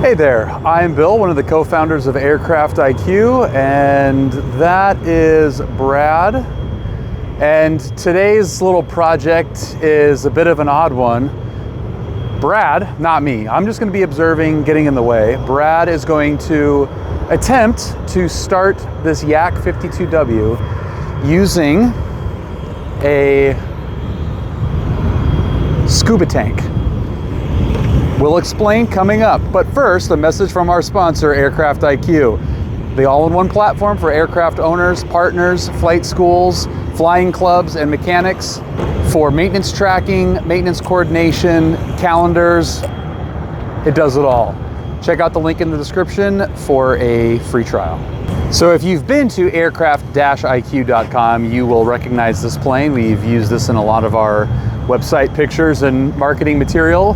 Hey there, I'm Bill, one of the co-founders of AircraftIQ, and that is Brad. And today's little project is a bit of an odd one. Brad, not me, I'm just going to be observing, getting in the way. Brad is going to attempt to start this Yak 52W using a scuba tank. We'll explain coming up, but first, a message from our sponsor, AircraftIQ, the all-in-one platform for aircraft owners, partners, flight schools, flying clubs, and mechanics for maintenance tracking, maintenance coordination, calendars. It does it all. Check out the link in the description for a free trial. So if you've been to aircraft-iq.com, you will recognize this plane. We've used this in a lot of our website pictures and marketing material.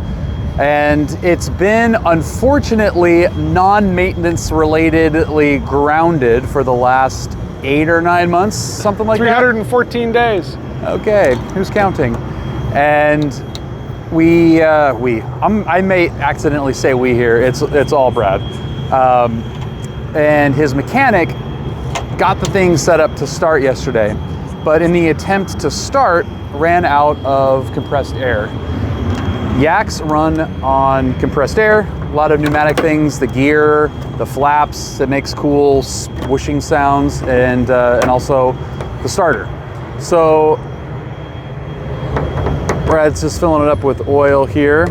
And it's been, unfortunately, non-maintenance relatedly grounded for the last 8 or 9 months, something like 314 days. Okay, who's counting? And I may accidentally say we here, it's all Brad. And his mechanic got the thing set up to start yesterday, but in the attempt to start, ran out of compressed air. Yaks run on compressed air, a lot of pneumatic things, the gear, the flaps, it makes cool whooshing sounds, and also the starter. So Brad's just filling it up with oil here.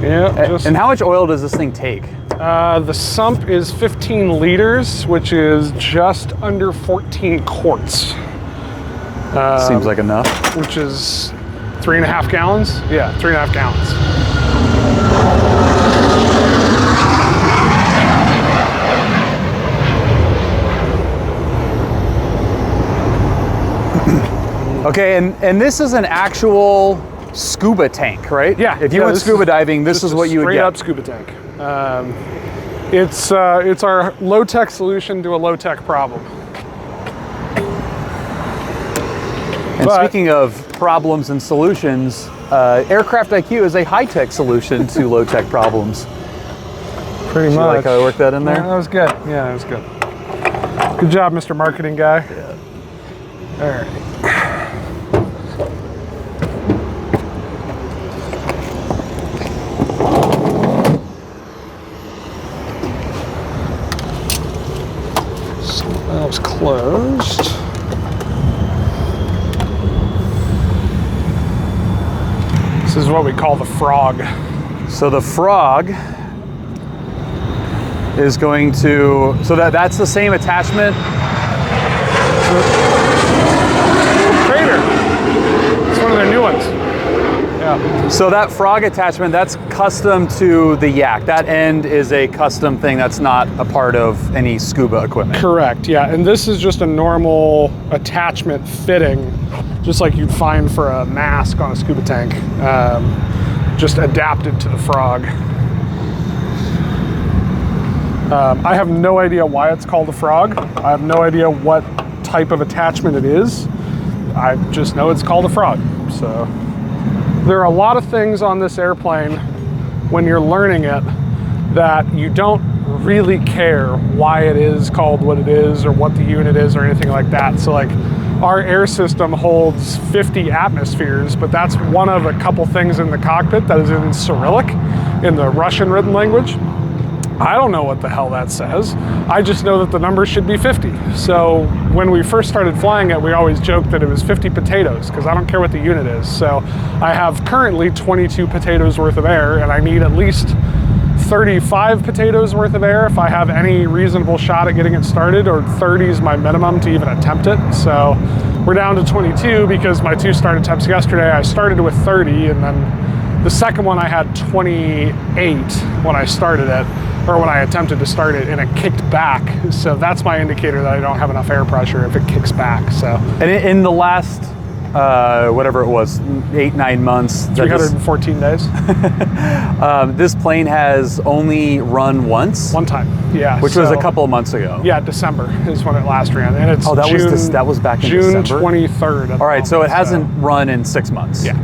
Yeah. And how much oil does this thing take? The sump is 15 liters, which is just under 14 quarts. Seems like enough. Which is 3.5 gallons? Yeah, 3.5 gallons. Okay, and this is an actual scuba tank, right? Yeah. If you went scuba diving, this is what you would get. Straight up scuba tank. It's our low-tech solution to a low-tech problem. And speaking of problems and solutions, AircraftIQ is a high-tech solution to low-tech problems. Pretty much. You like how I worked that in there? Yeah, that was good. Yeah, that was good. Good job, Mr. Marketing guy. Yeah. All right. So that was closed. This is what we call the frog. So the frog is going to, that's the same attachment? Crater. It's one of their new ones. Yeah. So that frog attachment, that's custom to the Yak. That end is a custom thing that's not a part of any scuba equipment. Correct, yeah. And this is just a normal attachment fitting, just like you'd find for a mask on a scuba tank, just adapted to the frog. I have no idea why it's called a frog. I have no idea what type of attachment it is. I just know it's called a frog. So there are a lot of things on this airplane when you're learning it that you don't really care why it is called what it is or what the unit is or anything like that. So like, our air system holds 50 atmospheres, but that's one of a couple things in the cockpit that is in Cyrillic, in the Russian written language. I don't know what the hell that says. I just know that the number should be 50. So when we first started flying it, we always joked that it was 50 potatoes, because I don't care what the unit is. So I have currently 22 potatoes worth of air, and I need at least 35 potatoes worth of air if I have any reasonable shot at getting it started, or 30 is my minimum to even attempt it. So we're down to 22 because my 2 start attempts yesterday, I started with 30, and then the second one I had 28 when I started it, or when I attempted to start it, and it kicked back. So that's my indicator that I don't have enough air pressure if it kicks back. So, and in the last whatever it was, 8-9 months, 314 days. This plane has only run once. One time, yeah. Which was a couple of months ago. Yeah, December is when it last ran, and it's that was back in June December? 23rd. All right, so it hasn't run in 6 months. Yeah.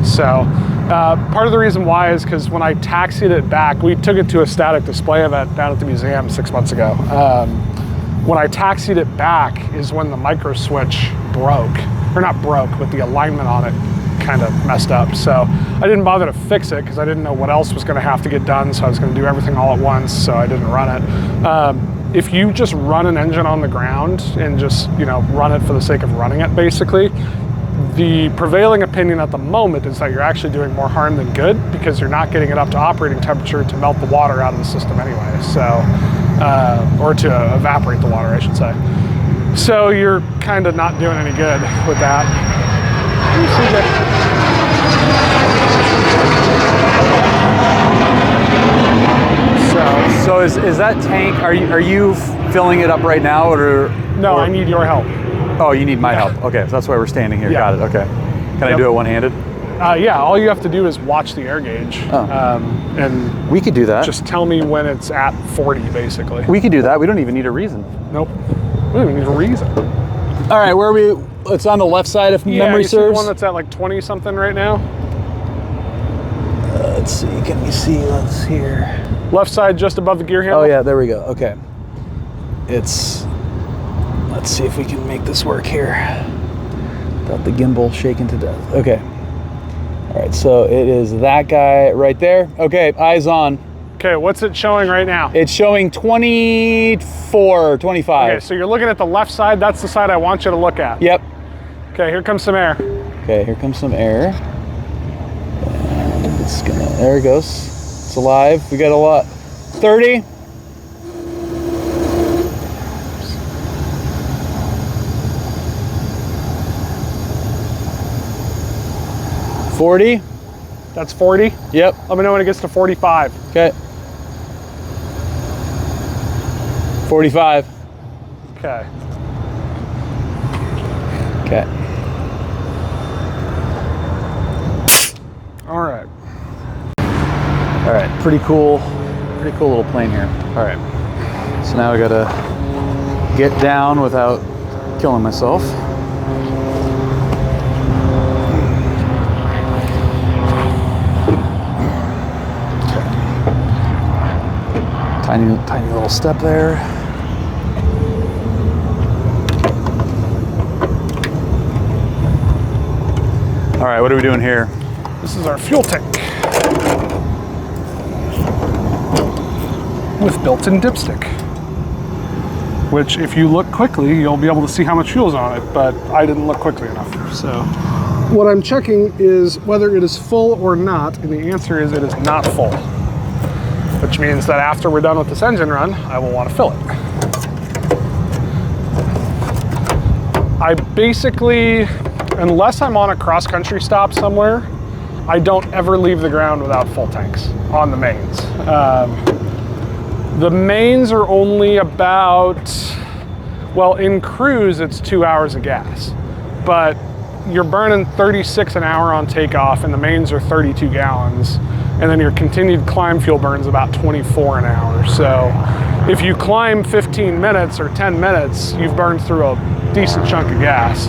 So Part of the reason why is because when I taxied it back, we took it to a static display event down at the museum 6 months ago. When I taxied it back is when the micro switch broke, or not broke, but the alignment on it kind of messed up. So I didn't bother to fix it because I didn't know what else was going to have to get done. So I was going to do everything all at once. So I didn't run it. If you just run an engine on the ground and just, you know, run it for the sake of running it, basically, the prevailing opinion at the moment is that you're actually doing more harm than good because you're not getting it up to operating temperature to melt the water out of the system anyway. So, or to evaporate the water, I should say. So you're kind of not doing any good with that. So is that tank, are you filling it up right now, or? No, I need your help. Oh, you need my help. Okay, so that's why we're standing here. Yeah. Got it, okay. Can I do it one-handed? Yeah, all you have to do is watch the air gauge. And we could do that. Just tell me when it's at 40, basically. We could do that. We don't even need a reason. Nope. We don't even need a reason. All right, where are we? It's on the left side if memory you serves. See the one that's at like 20 something right now? Let's see, can we see what's here? Left side just above the gear handle? Oh yeah, there we go, okay. Let's see if we can make this work here without the gimbal shaking to death. Okay. All right, so it is that guy right there. Okay, eyes on. Okay, what's it showing right now? It's showing 24, 25. Okay, so you're looking at the left side. That's the side I want you to look at. Yep. Okay, here comes some air. Okay, here comes some air. And it's gonna, there it goes. It's alive. We got a lot. 30. $40. That's 40? Yep. Let me know when it gets to 45. Okay. 45. Okay. Okay. All right. All right, pretty cool little plane here. All right, so now I gotta get down without killing myself. Tiny little step there. All right, what are we doing here? This is our fuel tank with built-in dipstick, which if you look quickly, you'll be able to see how much fuel's on it, but I didn't look quickly enough. So what I'm checking is whether it is full or not, and the answer is it is not full, which means that after we're done with this engine run, I will want to fill it. I basically, unless I'm on a cross-country stop somewhere, I don't ever leave the ground without full tanks on the mains. The mains are only about, well, in cruise it's 2 hours of gas, but you're burning 36 an hour on takeoff and the mains are 32 gallons. And then your continued climb fuel burns about 24 an hour. So if you climb 15 minutes or 10 minutes, you've burned through a decent chunk of gas.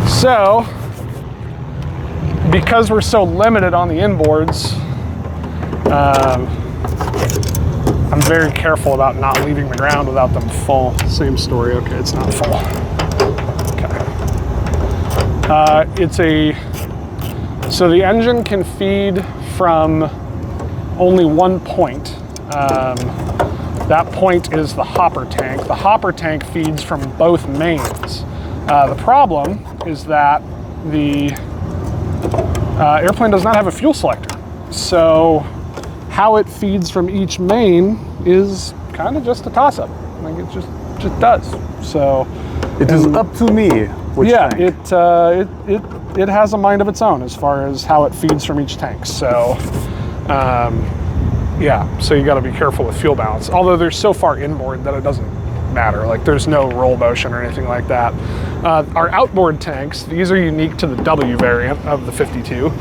So because we're so limited on the inboards, I'm very careful about not leaving the ground without them full. Same story, okay, it's not full. Okay. So the engine can feed from only one point. That point is the hopper tank. The hopper tank feeds from both mains. The problem is that the airplane does not have a fuel selector. So how it feeds from each main is kind of just a toss-up. Like it just does. So it is up to me. Which tank? It has a mind of its own as far as how it feeds from each tank. So yeah, so you got to be careful with fuel balance. Although they're so far inboard that it doesn't matter. Like there's no roll motion or anything like that. Our outboard tanks, these are unique to the W variant of the 52.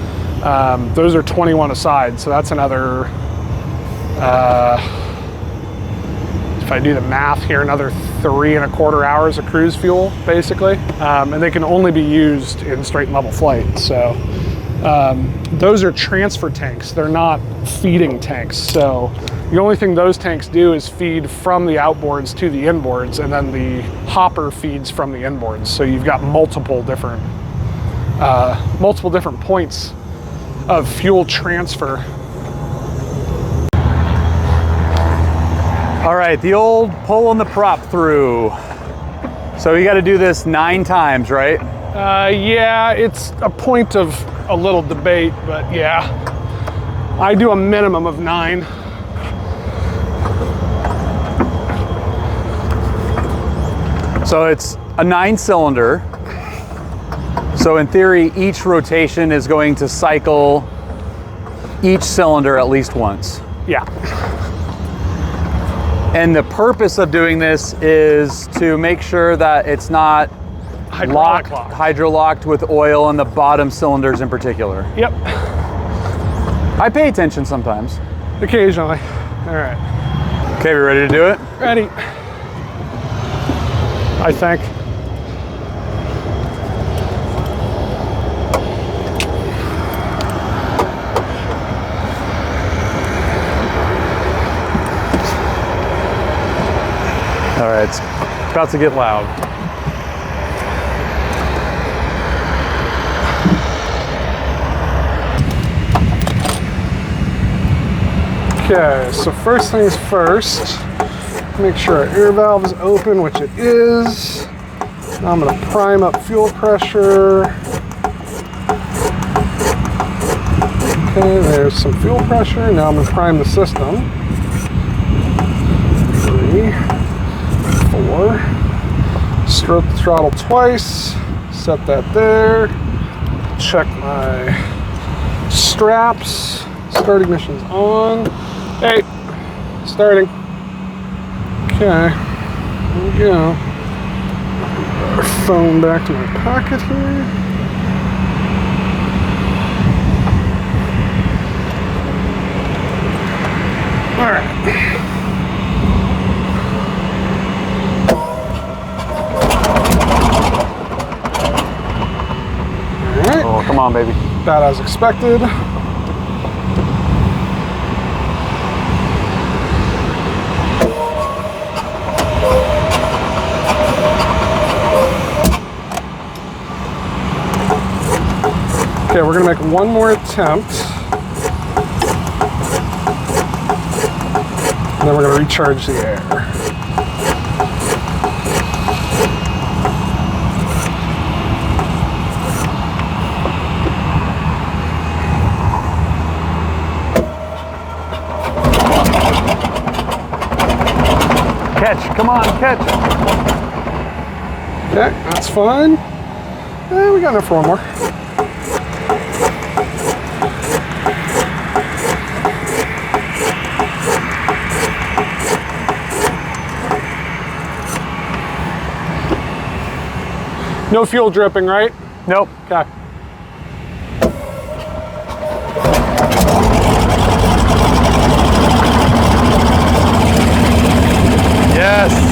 Those are 21 a side, so that's another, if I do the math here, another 3¼ hours of cruise fuel, basically. And they can only be used in straight and level flight. So Those are transfer tanks. They're not feeding tanks. So the only thing those tanks do is feed from the outboards to the inboards, and then the hopper feeds from the inboards. So you've got multiple different points of fuel transfer. All right, the old pulling the prop through. So you got to do this 9 times, right? Yeah, it's a point of a little debate, but yeah, I do a minimum of 9. So it's a 9-cylinder. So in theory, each rotation is going to cycle each cylinder at least once. Yeah. And the purpose of doing this is to make sure that it's not hydrolocked with oil in the bottom cylinders in particular. Yep. I pay attention sometimes. Occasionally. All right. Okay, we ready to do it? Ready. I think. All right, it's about to get loud. Okay, so first things first, make sure our air valve is open, which it is. Now I'm going to prime up fuel pressure. Okay, there's some fuel pressure. Now I'm going to prime the system. 3, 4. Stroke the throttle twice. Set that there. Check my straps. Start ignition's on. Hey, starting. Okay, here we go. Our phone back to my pocket here. All right. All right. Oh, come on, baby. That as expected. Okay, we're gonna make one more attempt. And then we're gonna recharge the air. Catch, come on, catch. Okay, that's fine. And we got enough for one more. No fuel dripping, right? Nope. Okay. Yes.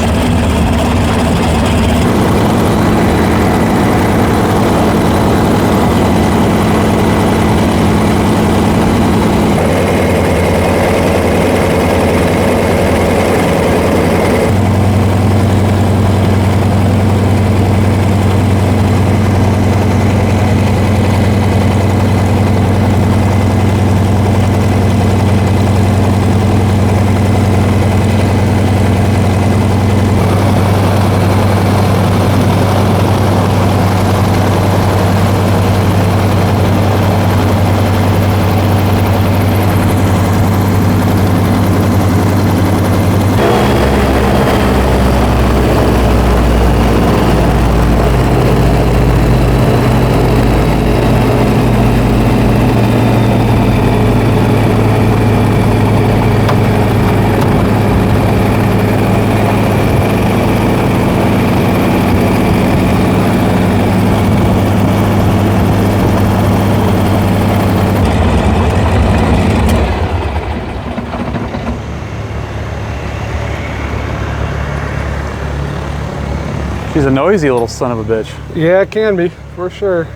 She's a noisy little son of a bitch. Yeah, it can be, for sure.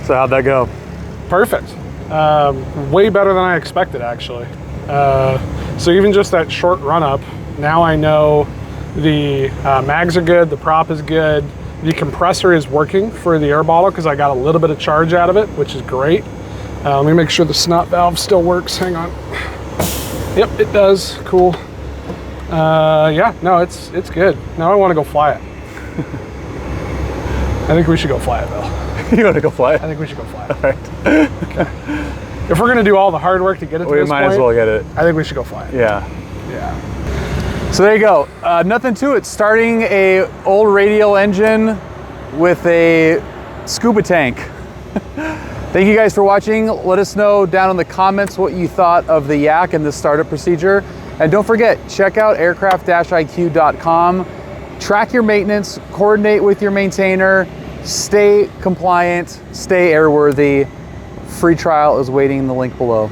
So how'd that go? Perfect. Way better than I expected, actually. So even just that short run up, now I know the mags are good, the prop is good, the compressor is working for the air bottle because I got a little bit of charge out of it, which is great. Let me make sure the snot valve still works. Hang on. Yep, it does. Cool. Yeah, no, it's good. Now I want to go fly it. I think we should go fly it, though. You want to go fly it? I think we should go fly it. All right. Okay. If we're going to do all the hard work to get it to We this might point, as well get it. I think we should go fly it. Yeah. Yeah. So there you go. Nothing to it. Starting a old radial engine with a scuba tank. Thank you guys for watching. Let us know down in the comments what you thought of the Yak and the startup procedure. And don't forget, check out aircraft-iq.com. Track your maintenance, coordinate with your maintainer, stay compliant, stay airworthy. Free trial is waiting in the link below.